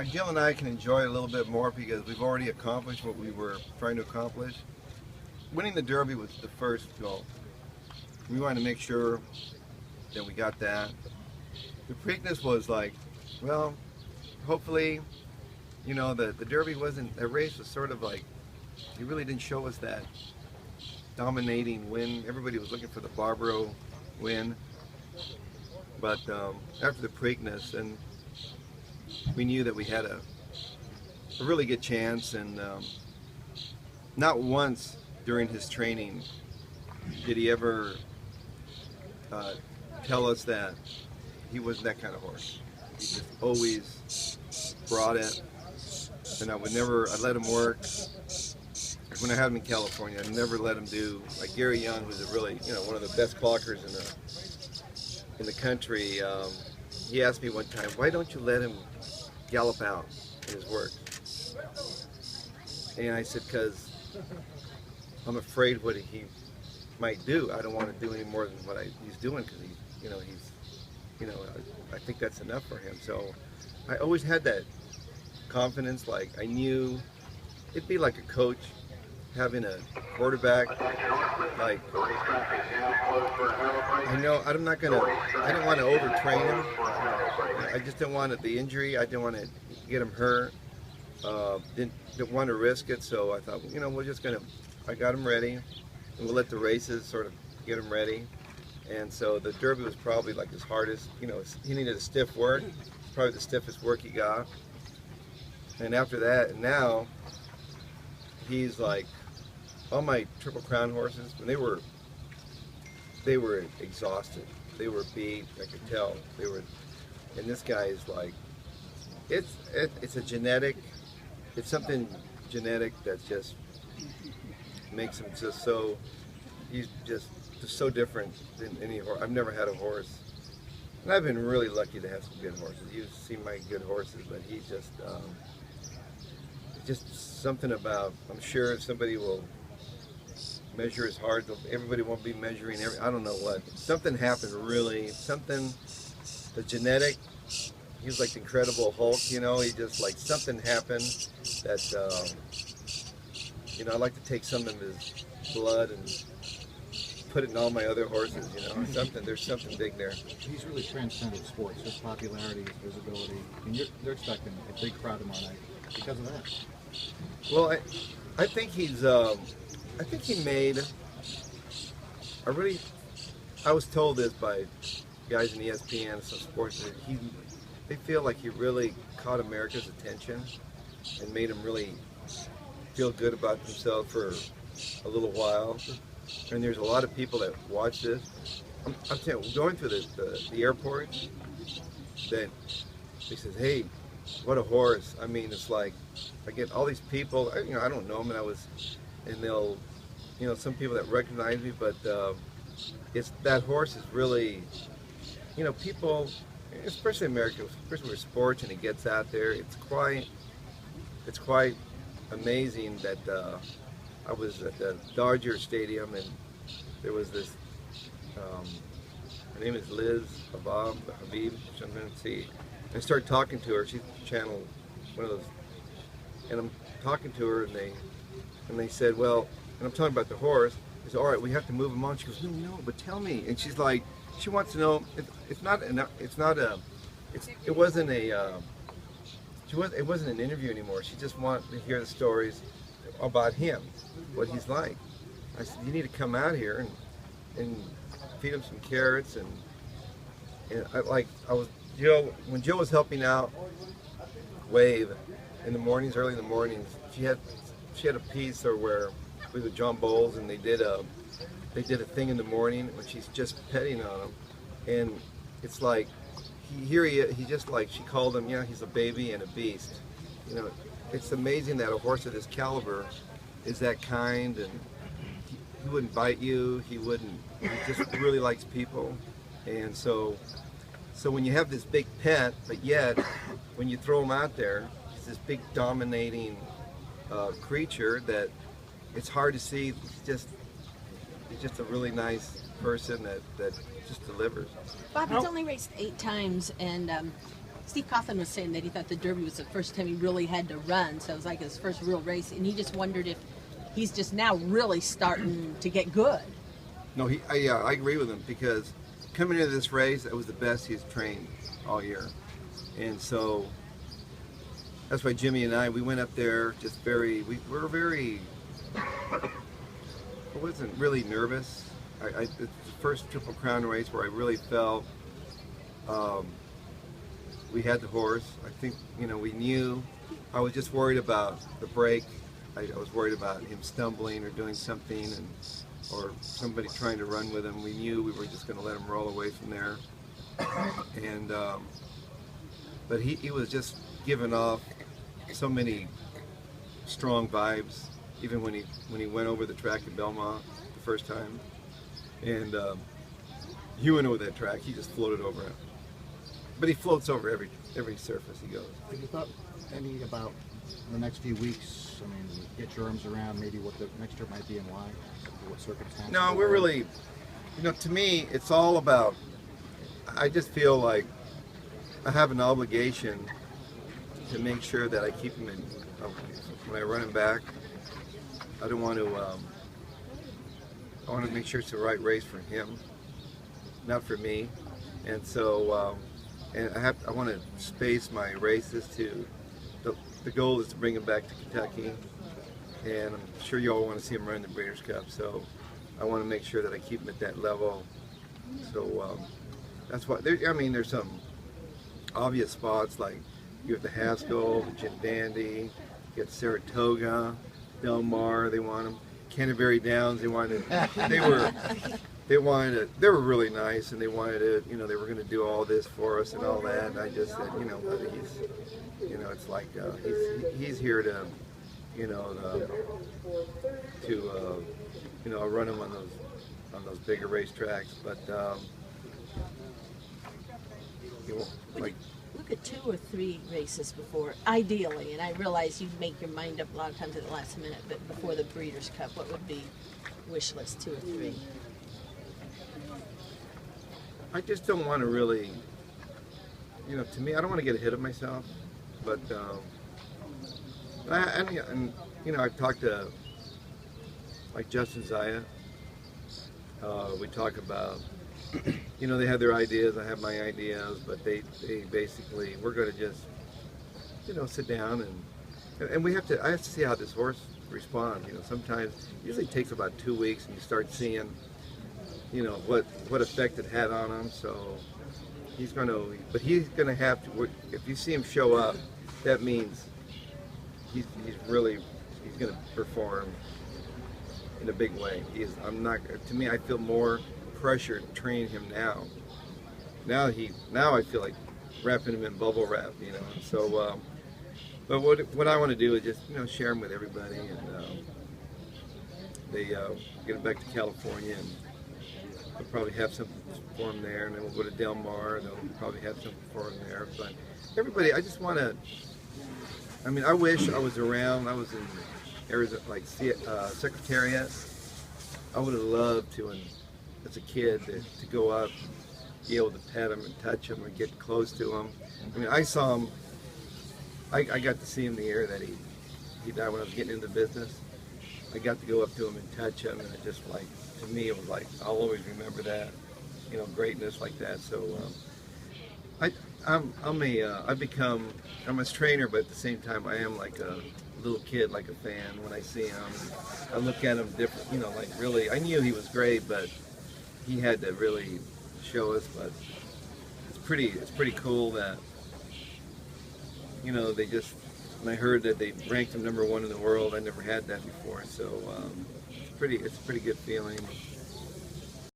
Gil and I can enjoy it a little bit more because we've already accomplished what we were trying to accomplish. Winning the Derby was the first goal. We wanted to make sure that we got that. The Preakness was like, well, hopefully, you know, the Derby wasn't, that race was sort of like, it really didn't show us that dominating win. Everybody was looking for the Barbaro win. But after the Preakness, and we knew that we had a really good chance, and not once during his training did he ever tell us that he wasn't that kind of horse. He just always brought it, and I'd let him work. When I had him in California, I never let him do, like Gary Young, who's a really, you know, one of the best clockers in the country. He asked me one time, why don't you let him gallop out in his work? And I said, because I'm afraid what he might do. I don't want to do any more than what he's doing, because I think that's enough for him. So I always had that confidence. Like, I knew it'd be like a coach having a quarterback. Like, I know I don't want to overtrain him. I just didn't want the injury. I didn't want to get him hurt. Didn't want to risk it. So I thought, you know, I got him ready, and we'll let the races sort of get him ready. And so the Derby was probably like his hardest. You know, he needed a stiff work. It's probably the stiffest work he got. And after that, and now he's like, all my Triple Crown horses, when they were exhausted. They were beat. I could tell they were. And this guy is like, it's a genetic. It's something genetic that just makes him just so. He's just so different than any horse. I've never had a horse, and I've been really lucky to have some good horses. You've seen my good horses, but he's just something about. I'm sure somebody will measure his heart. Everybody won't be measuring I don't know what. Something happened really. Something. The genetic. He was like the Incredible Hulk, you know. He just like something happened that. You know, I like to take some of his blood and put it in all my other horses, you know. There's something big there. He's really transcended sports. His popularity, his visibility. I mean, they're expecting a big crowd tomorrow night because of that. Well, I think he's. I think he made. I was told this by guys in ESPN and some sports that they feel like he really caught America's attention and made them really feel good about themselves for a little while. And there's a lot of people that watch this. I'm telling you, going through the airport, that he says, "Hey, what a horse!" I mean, it's like I get all these people. You know, I don't know them, and they'll, you know, some people that recognize me, but it's that horse is really, you know, people, especially America, especially with sports, and it gets out there. It's quite amazing that I was at the Dodger Stadium, and there was this. Her name is Liz Habib, something. See, I started talking to her. She's channel one of those, and I'm talking to her, and they said, well, and I'm talking about the horse. I said, all right, we have to move him on. She goes, no, but tell me. And she's like, she wants to know. It wasn't an interview anymore. She just wanted to hear the stories about him, what he's like. I said, you need to come out here and feed him some carrots, and when Jill was helping out Wave in the mornings, early in the mornings, she had a piece where with John Bowles, and they did a thing in the morning when she's just petting on him, and it's like he just like, she called him, yeah, he's a baby and a beast. You know, it's amazing that a horse of this caliber is that kind, and he wouldn't bite you. He just really likes people. And so when you have this big pet, but yet when you throw him out there, he's this big dominating creature that it's hard to see. He's just a really nice person that just delivers. Bob, he's only raced 8 times, and Steve Coughlin was saying that he thought the Derby was the first time he really had to run, so it was like his first real race, and he just wondered if he's just now really starting to get good. No, I agree with him, because coming into this race, it was the best he's trained all year. And so that's why Jimmy and I, we went up there just I wasn't really nervous. It's the first Triple Crown race where I really felt we had the horse. I think, we knew. I was just worried about the break. I was worried about him stumbling or doing something, or somebody trying to run with him. We knew we were just going to let him roll away from there. And but he was just giving off so many strong vibes, even when he went over the track at Belmont the first time. And he went over that track. He just floated over it. But he floats over every surface he goes. Have you thought any about the next few weeks? I mean, get your arms around maybe what the next trip might be and why, what circumstances? No, we're really, to me, it's all about, I just feel like I have an obligation to make sure that I keep him in, when I run him back, I don't want to, I want to make sure it's the right race for him, not for me. And so, and I want to space my races to, the goal is to bring him back to Kentucky, and I'm sure you all want to see him run the Breeders' Cup, so I want to make sure that I keep him at that level. So that's why, there's some obvious spots, like you have the Haskell, the Gin Dandy, you got Saratoga, Del Mar, they want him. Canterbury Downs, they were really nice, and they wanted to, they were going to do all this for us and all that, and I just said, buddy, it's like, he's here to, run him on those bigger racetracks, but, Look at 2 or 3 races before, ideally, and I realize you make your mind up a lot of times at the last minute, but before the Breeders' Cup, what would be wish list 2 or 3? I just don't want to really, to me, I don't want to get ahead of myself, but, I've talked to, like Justin Zaya, we talk about, they have their ideas, I have my ideas, but they basically, we're going to just, sit down and I have to see how this horse responds. Sometimes, usually it takes about 2 weeks, and you start seeing, what effect it had on him. So he's going to have to, if you see him show up, that means he's going to perform in a big way. To me, I feel more pressure to train him now. Now I feel like wrapping him in bubble wrap, So, but what I want to do is just share him with everybody, and they get him back to California, and we'll probably have something for him there, and then we'll go to Del Mar, and they'll probably have something for him there. But everybody, I just want to. I wish I was around. I was in Arizona, like Secretariat. I would have loved to, as a kid, to go up, be able to pet him and touch him and get close to him. I saw him. I got to see him the year that he died when I was getting into business. I got to go up to him and touch him, and it just to me, it was like, I'll always remember that, greatness like that. So I'm a trainer, but at the same time, I am like a little kid, like a fan when I see him. I look at him different, really, I knew he was great, but he had to really show us. But it's pretty cool that, they just, when I heard that they ranked him #1 in the world, I never had that before, so it's a pretty good feeling.